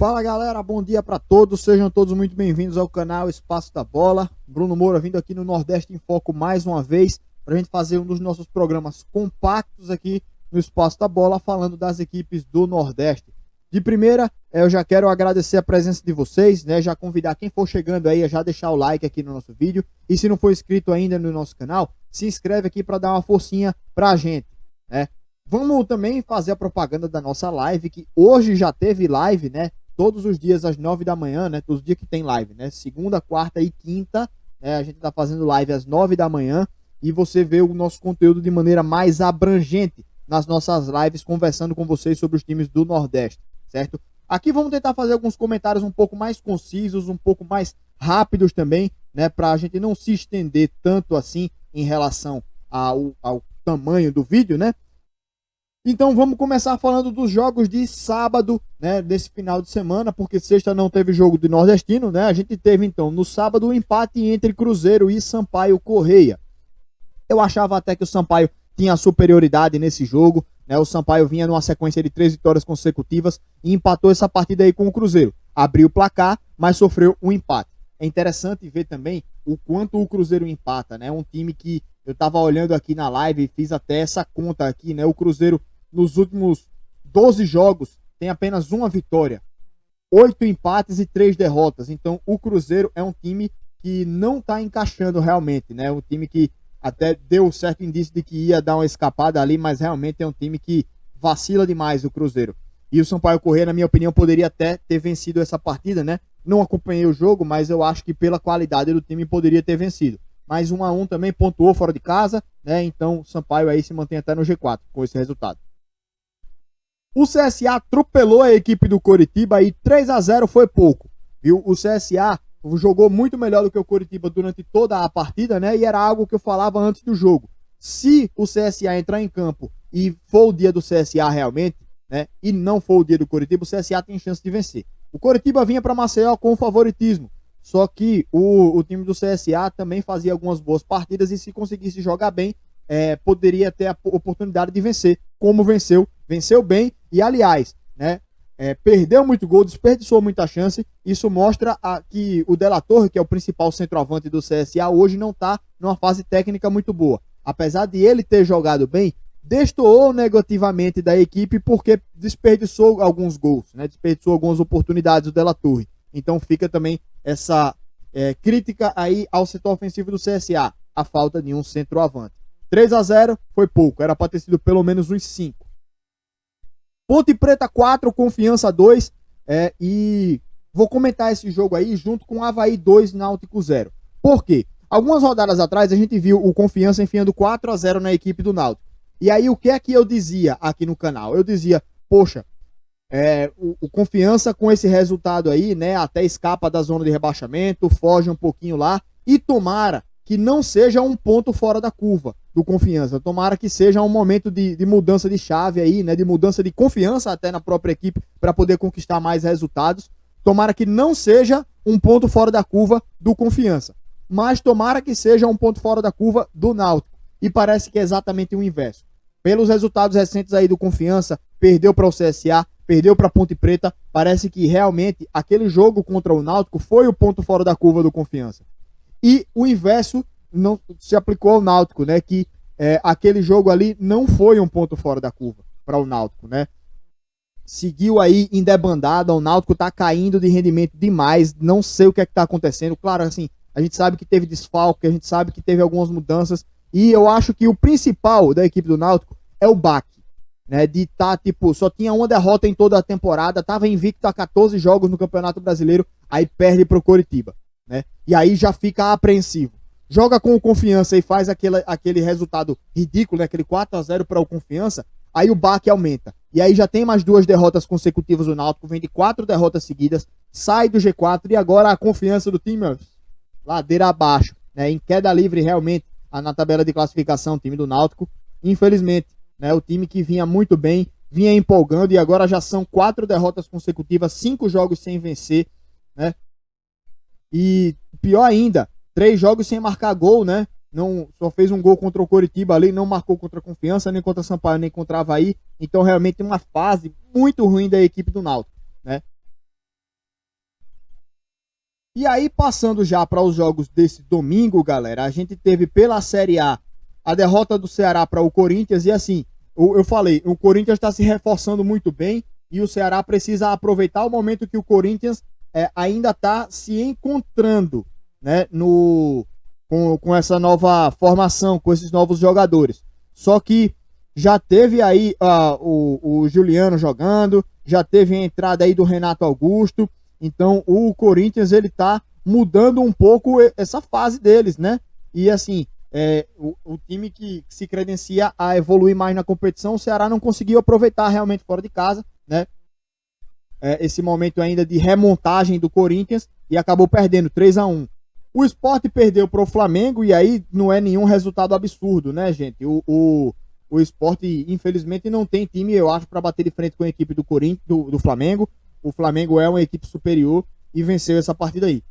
Fala galera, bom dia para todos, sejam todos muito bem-vindos ao canal Espaço da Bola. Bruno Moura vindo aqui no Nordeste em Foco mais uma vez para a gente fazer um dos nossos programas compactos aqui no Espaço da Bola, falando das equipes do Nordeste. De primeira, eu já quero agradecer a presença de vocês, né? Já convidar quem for chegando aí a já deixar o like aqui no nosso vídeo, e se não for inscrito ainda no nosso canal, se inscreve aqui para dar uma forcinha pra gente, né? Vamos também fazer a propaganda da nossa live, que hoje já teve live, né? Todos os dias às 9 da manhã, né? Todos os dias que tem live, né? Segunda, quarta e quinta, né? A gente tá fazendo live às 9 da manhã e você vê o nosso conteúdo de maneira mais abrangente nas nossas lives, conversando com vocês sobre os times do Nordeste, certo? Aqui vamos tentar fazer alguns comentários um pouco mais concisos, um pouco mais rápidos também, né? Pra gente não se estender tanto assim em relação ao tamanho do vídeo, né? Então vamos começar falando dos jogos de sábado, né, desse final de semana, porque sexta não teve jogo de Nordestino, né? A gente teve então no sábado um empate entre Cruzeiro e Sampaio Corrêa. Eu achava até que o Sampaio tinha superioridade nesse jogo, né? O Sampaio vinha numa sequência de 3 vitórias consecutivas e empatou essa partida aí com o Cruzeiro. Abriu o placar, mas sofreu um empate. É interessante ver também o quanto o Cruzeiro empata, né? Um time que eu tava olhando aqui na live e fiz até essa conta aqui, né? O Cruzeiro nos últimos 12 jogos tem apenas uma vitória, 8 empates e 3 derrotas. Então o Cruzeiro é um time que não está encaixando realmente, né? Um time que até deu certo indício de que ia dar uma escapada ali, mas realmente é um time que vacila demais, o Cruzeiro. E o Sampaio Corrêa, na minha opinião, poderia até ter vencido essa partida, né? Não acompanhei o jogo, mas eu acho que pela qualidade do time poderia ter vencido. Mas 1-1 também pontuou fora de casa, né? Então o Sampaio aí se mantém até no G4 com esse resultado. O CSA atropelou a equipe do Coritiba e 3-0 foi pouco, viu? O CSA jogou muito melhor do que o Coritiba durante toda a partida, né? E era algo que eu falava antes do jogo. Se o CSA entrar em campo e for o dia do CSA realmente, né? E não for o dia do Coritiba, o CSA tem chance de vencer. O Coritiba vinha para Maceió com favoritismo, só que o time do CSA também fazia algumas boas partidas e se conseguisse jogar bem, poderia ter a oportunidade de vencer, como venceu bem e aliás, né, perdeu muito gol, desperdiçou muita chance. Isso mostra que o De La Torre, que é o principal centroavante do CSA, hoje não está numa fase técnica muito boa. Apesar de ele ter jogado bem, destoou negativamente da equipe porque desperdiçou alguns gols, né, desperdiçou algumas oportunidades o De La Torre. Então fica também essa crítica aí ao setor ofensivo do CSA, a falta de um centroavante. 3-0 foi pouco, era para ter sido pelo menos uns 5. Ponte Preta 4, Confiança 2, e vou comentar esse jogo aí junto com Avaí 2, Náutico 0. Por quê? Algumas rodadas atrás a gente viu o Confiança enfiando 4-0 na equipe do Náutico. E aí o que é que eu dizia aqui no canal? Eu dizia, poxa, o Confiança com esse resultado aí, né, até escapa da zona de rebaixamento, foge um pouquinho lá e tomara que não seja um ponto fora da curva do Confiança. Tomara que seja um momento de mudança de chave aí, né? De mudança de confiança até na própria equipe para poder conquistar mais resultados. Tomara que não seja um ponto fora da curva do Confiança, mas tomara que seja um ponto fora da curva do Náutico. E parece que é exatamente o inverso. Pelos resultados recentes aí do Confiança, perdeu para o CSA, perdeu para a Ponte Preta. Parece que realmente aquele jogo contra o Náutico foi o ponto fora da curva do Confiança. E o inverso não se aplicou ao Náutico, né? Que aquele jogo ali não foi um ponto fora da curva para o Náutico, né? Seguiu aí em debandada, o Náutico tá caindo de rendimento demais, não sei o que é que tá acontecendo. Claro, assim, a gente sabe que teve desfalque, a gente sabe que teve algumas mudanças, e eu acho que o principal da equipe do Náutico é o baque, né? De tipo, só tinha uma derrota em toda a temporada, tava invicto a 14 jogos no Campeonato Brasileiro, aí perde pro Coritiba, né? E aí já fica apreensivo. Joga com o Confiança e faz aquele resultado ridículo, né? Aquele 4-0 para o Confiança, aí o baque aumenta. E aí já tem mais 2 derrotas consecutivas do Náutico, vem de 4 derrotas seguidas, sai do G4 e agora a confiança do time, ladeira abaixo, né? Em queda livre realmente na tabela de classificação, o time do Náutico, infelizmente, né? O time que vinha muito bem, vinha empolgando e agora já são 4 derrotas consecutivas, 5 jogos sem vencer, né? E pior ainda, 3 jogos sem marcar gol, né? Não, só fez um gol contra o Coritiba ali, não marcou contra a Confiança, nem contra Sampaio, nem contra Avaí. Então realmente uma fase muito ruim da equipe do Náutico, né? E aí, passando já para os jogos desse domingo, galera, a gente teve pela Série A derrota do Ceará para o Corinthians. E assim, eu falei, o Corinthians está se reforçando muito bem e o Ceará precisa aproveitar o momento que o Corinthians ainda está se encontrando, né, com essa nova formação, com esses novos jogadores. Só que já teve aí o Juliano jogando, já teve a entrada aí do Renato Augusto. Então o Corinthians ele tá mudando um pouco essa fase deles, né? E assim, o time que se credencia a evoluir mais na competição, o Ceará não conseguiu aproveitar realmente fora de casa, né? Esse momento ainda de remontagem do Corinthians e acabou perdendo 3-1. O Sport perdeu para o Flamengo e aí não é nenhum resultado absurdo, né, gente? O Sport, infelizmente, não tem time, eu acho, para bater de frente com a equipe do Corinthians, do Flamengo. O Flamengo é uma equipe superior e venceu essa partida aí.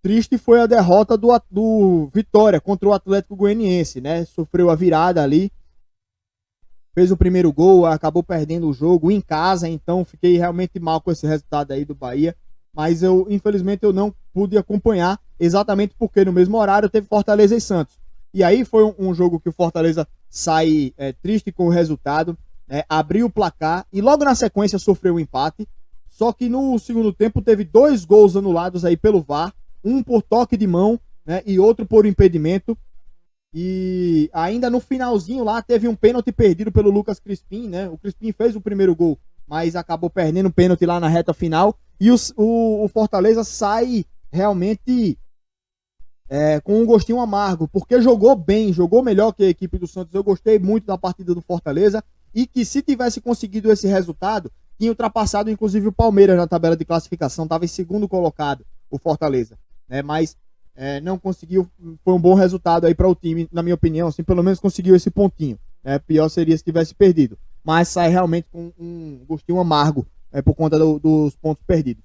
Triste foi a derrota do Vitória contra o Atlético Goianiense, né? Sofreu a virada ali, fez o primeiro gol, acabou perdendo o jogo em casa, então fiquei realmente mal com esse resultado aí do Bahia. Mas infelizmente, eu não pude acompanhar, exatamente porque no mesmo horário teve Fortaleza e Santos. E aí foi um jogo que o Fortaleza sai triste com o resultado, abriu o placar e logo na sequência sofreu um empate. Só que no segundo tempo teve 2 gols anulados aí pelo VAR, um por toque de mão, né, e outro por impedimento. E ainda no finalzinho lá teve um pênalti perdido pelo Lucas Crispim, né? O Crispim fez o primeiro gol, mas acabou perdendo o pênalti lá na reta final. E o Fortaleza sai realmente com um gostinho amargo, porque jogou bem, jogou melhor que a equipe do Santos. Eu gostei muito da partida do Fortaleza e que se tivesse conseguido esse resultado, tinha ultrapassado inclusive o Palmeiras na tabela de classificação, estava em segundo colocado o Fortaleza, né? Mas não conseguiu, foi um bom resultado aí para o time, na minha opinião, assim, pelo menos conseguiu esse pontinho, né? Pior seria se tivesse perdido, mas sai realmente com um gostinho amargo por conta dos pontos perdidos.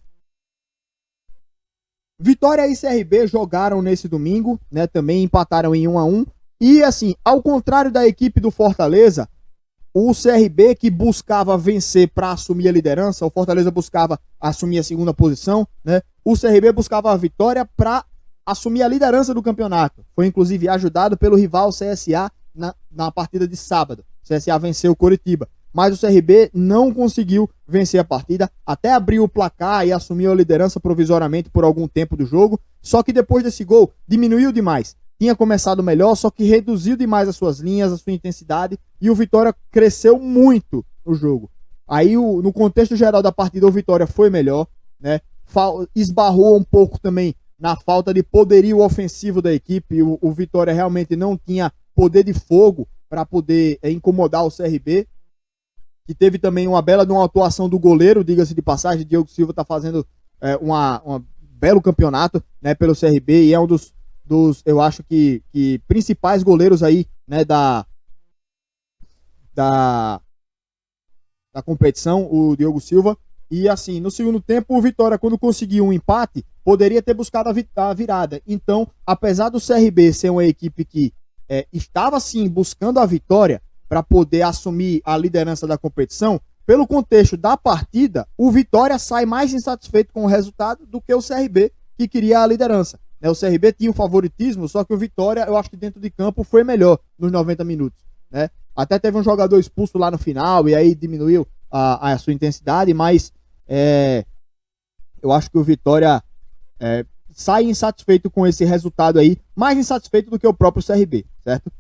Vitória e CRB jogaram nesse domingo, né? Também empataram em 1-1 e assim, ao contrário da equipe do Fortaleza, o CRB que buscava vencer para assumir a liderança, o Fortaleza buscava assumir a segunda posição, né? O CRB buscava a vitória para assumir a liderança do campeonato. Foi inclusive ajudado pelo rival CSA na partida de sábado. O CSA venceu o Coritiba, mas o CRB não conseguiu vencer a partida, até abriu o placar e assumiu a liderança provisoriamente por algum tempo do jogo, só que depois desse gol diminuiu demais. Tinha começado melhor, só que reduziu demais as suas linhas, a sua intensidade, e o Vitória cresceu muito no jogo. Aí, no contexto geral da partida, o Vitória foi melhor, né? Esbarrou um pouco também na falta de poderio ofensivo da equipe. O Vitória realmente não tinha poder de fogo para poder incomodar o CRB, que teve também uma bela de uma atuação do goleiro, diga-se de passagem. Diogo Silva está fazendo um belo campeonato, né, pelo CRB, e é um dos eu acho que principais goleiros aí, né, da competição, o Diogo Silva. E assim, no segundo tempo, o Vitória, quando conseguiu um empate, poderia ter buscado a virada. Então, apesar do CRB ser uma equipe que estava sim buscando a vitória para poder assumir a liderança da competição, pelo contexto da partida, o Vitória sai mais insatisfeito com o resultado do que o CRB, que queria a liderança. O CRB tinha o favoritismo, só que o Vitória, eu acho que dentro de campo foi melhor nos 90 minutos, né? Até teve um jogador expulso lá no final e aí diminuiu a sua intensidade, mas eu acho que o Vitória sai insatisfeito com esse resultado aí, mais insatisfeito do que o próprio CRB, certo?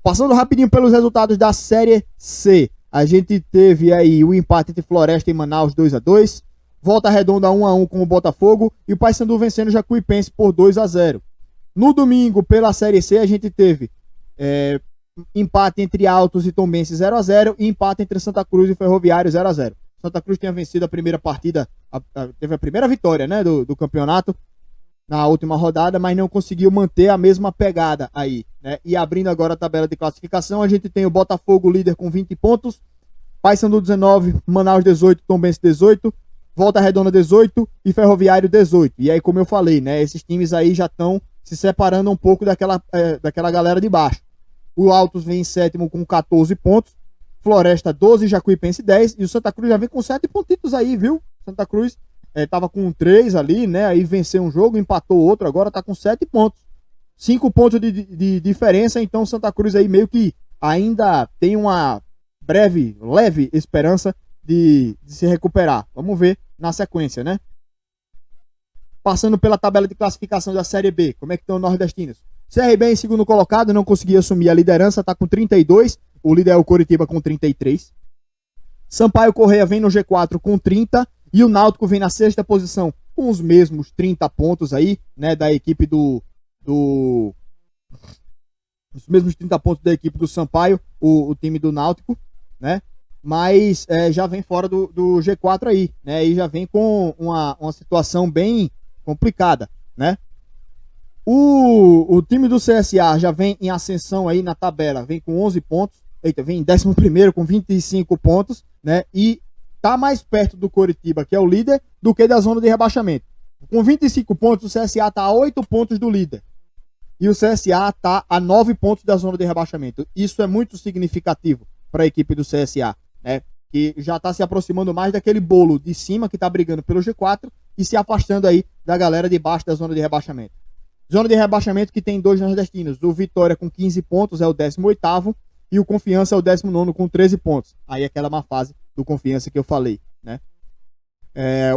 Passando rapidinho pelos resultados da Série C, a gente teve aí o empate entre Floresta e Manaus 2-2, Volta Redonda 1-1 com o Botafogo e o Paysandu vencendo o Jacuipense por 2-0. No domingo, pela Série C, a gente teve empate entre Altos e Tombense 0-0 e empate entre Santa Cruz e Ferroviário 0-0. Santa Cruz tinha vencido a primeira partida, teve a primeira vitória, né, do campeonato na última rodada, mas não conseguiu manter a mesma pegada aí, né? E abrindo agora a tabela de classificação, a gente tem o Botafogo líder com 20 pontos, Paysandu 19, Manaus 18, Tombense 18, Volta Redonda 18 e Ferroviário 18. E aí, como eu falei, né, esses times aí já estão se separando um pouco daquela galera de baixo. O Altos vem em sétimo com 14 pontos, Floresta 12, Jacuipense 10 e o Santa Cruz já vem com 7 pontitos aí, viu? Santa Cruz tava com 3 ali, né? Aí venceu um jogo, empatou outro, agora tá com 7 pontos. 5 pontos de diferença, então Santa Cruz aí meio que ainda tem uma leve esperança de se recuperar. Vamos ver na sequência, né? Passando pela tabela de classificação da Série B, como é que estão os nordestinos? CRB em segundo colocado, não conseguiu assumir a liderança, tá com 32, o líder é o Coritiba com 33. Sampaio Correia vem no G4 com 30 e o Náutico vem na sexta posição com os mesmos 30 pontos aí, né, da equipe os mesmos 30 pontos da equipe do Sampaio, o time do Náutico, né? Mas já vem fora do G4 aí, né? E já vem com uma situação bem complicada, né? O time do CSA já vem em ascensão aí na tabela, vem com 11 pontos, vem em 11º com 25 pontos, né? E tá mais perto do Coritiba, que é o líder, do que da zona de rebaixamento. Com 25 pontos, o CSA tá a 8 pontos do líder. E o CSA tá a 9 pontos da zona de rebaixamento. Isso é muito significativo para a equipe do CSA, né? Que já está se aproximando mais daquele bolo de cima que está brigando pelo G4 e se afastando aí da galera de baixo da zona de rebaixamento. Zona de rebaixamento que tem 2 nordestinos. O Vitória com 15 pontos é o 18º e o Confiança é o 19º com 13 pontos. Aí aquela má fase do Confiança que eu falei, né?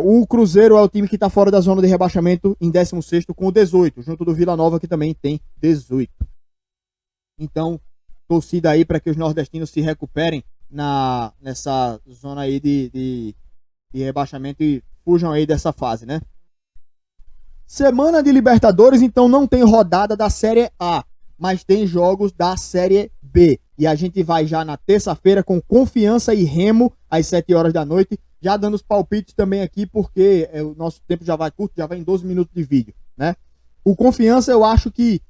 O Cruzeiro é o time que está fora da zona de rebaixamento em 16º com 18, junto do Vila Nova que também tem 18. Então, torcida aí para que os nordestinos se recuperem nessa zona aí de rebaixamento e fujam aí dessa fase, né? Semana de Libertadores, então não tem rodada da Série A, mas tem jogos da Série B. E a gente vai já na terça-feira com Confiança e Remo, às 7 horas da noite, já dando os palpites também aqui, porque o nosso tempo já vai curto, já vai em 12 minutos de vídeo, né? O Confiança, eu acho que,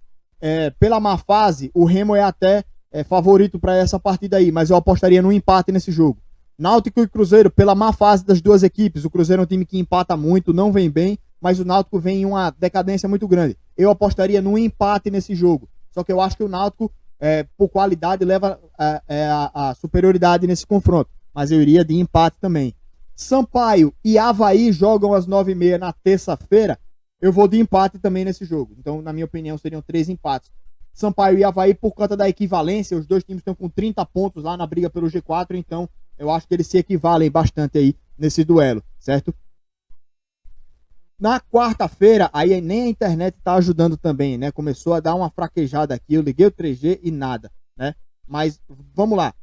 pela má fase, o Remo é até favorito para essa partida aí, mas eu apostaria no empate nesse jogo. Náutico e Cruzeiro, pela má fase das duas equipes, o Cruzeiro é um time que empata muito, não vem bem, mas o Náutico vem em uma decadência muito grande. Eu apostaria no empate nesse jogo, só que eu acho que o Náutico, por qualidade, leva a superioridade nesse confronto, mas eu iria de empate também. Sampaio e Avaí jogam às 9h30 na terça-feira, eu vou de empate também nesse jogo. Então, na minha opinião, seriam 3 empates. Sampaio e Avaí, por conta da equivalência, os dois times estão com 30 pontos lá na briga pelo G4, então eu acho que eles se equivalem bastante aí nesse duelo, certo? Na quarta-feira, aí nem a internet tá ajudando também, né? Começou a dar uma fraquejada aqui, eu liguei o 3G e nada, né? Mas vamos lá.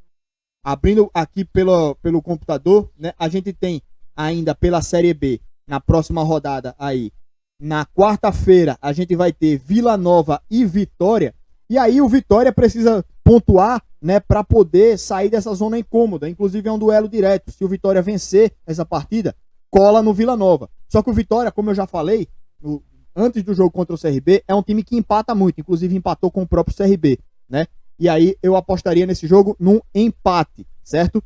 Abrindo aqui pelo computador, né? A gente tem ainda pela Série B, na próxima rodada aí, na quarta-feira, a gente vai ter Vila Nova e Vitória. E aí o Vitória precisa pontuar, né, para poder sair dessa zona incômoda. Inclusive é um duelo direto. Se o Vitória vencer essa partida, cola no Vila Nova. Só que o Vitória, como eu já falei, antes do jogo contra o CRB, é um time que empata muito. Inclusive empatou com o próprio CRB, né? E aí eu apostaria nesse jogo num empate, certo?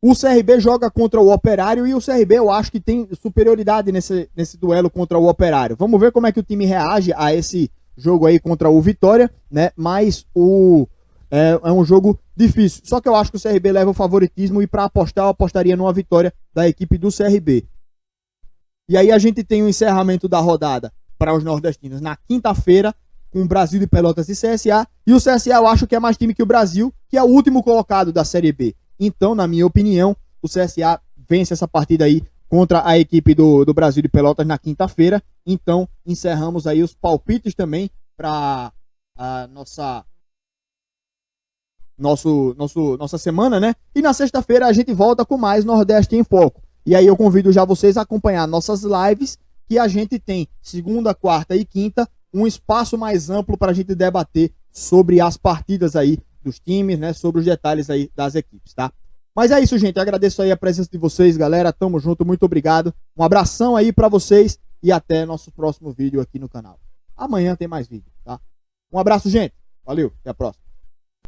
O CRB joga contra o Operário e o CRB eu acho que tem superioridade nesse duelo contra o Operário. Vamos ver como é que o time reage a esse jogo aí contra o Vitória, né? Mas é um jogo difícil. Só que eu acho que o CRB leva o favoritismo e para apostar eu apostaria numa vitória da equipe do CRB. E aí a gente tem o encerramento da rodada para os nordestinos na quinta-feira com o Brasil de Pelotas e CSA. E o CSA eu acho que é mais time que o Brasil, que é o último colocado da Série B. Então, na minha opinião, o CSA vence essa partida aí contra a equipe do Brasil de Pelotas na quinta-feira. Então, encerramos aí os palpites também para a nossa semana, né? E na sexta-feira a gente volta com mais Nordeste em Foco. E aí eu convido já vocês a acompanhar nossas lives, que a gente tem segunda, quarta e quinta, um espaço mais amplo para a gente debater sobre as partidas aí dos times, né, sobre os detalhes aí das equipes, tá? Mas é isso, gente, eu agradeço aí a presença de vocês, galera, tamo junto, muito obrigado, um abração aí pra vocês e até nosso próximo vídeo aqui no canal. Amanhã tem mais vídeo, tá? Um abraço, gente, valeu, até a próxima.